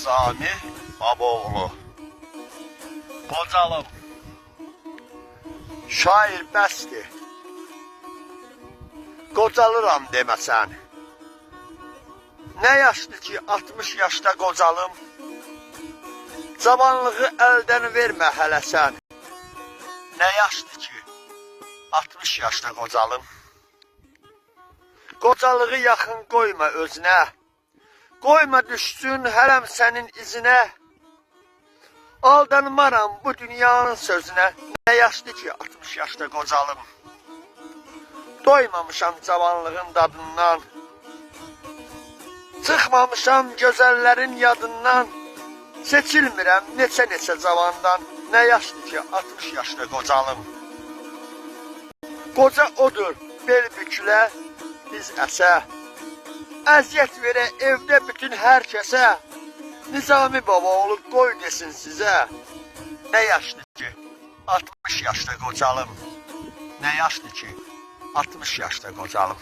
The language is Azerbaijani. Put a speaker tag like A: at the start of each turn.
A: Nizami Babaoğlu. Qocalım. Şair bəsdir. Qocalıram deməsən. Nə yaşdır ki 60 yaşda qocalım. Cavanlığı əldən vermə hələ sən. Nə yaşdır ki 60 yaşda qocalım. Qocalığı yaxın qoyma özünə. Qoyma düşsün hərəm sənin izinə. Aldanmaram bu dünyanın sözünə. Nə yaşdır ki 60 yaşda qocalım. Doymamışam cavanlığın dadından. Çıxmamışam gözəllərin yadından. Seçilmirəm neçə cavandan. Nə yaşdır ki 60 yaşda qocalım. Qoca odur bel bükülə, diz əsə. Əziyyət verə evdə bütün hər kəsə. Nizami Babaoğlu qoy desin sizə. Nə yaşdır ki 60 yaşda qocalım. Nə yaşdır ki 60 yaşda qocalım.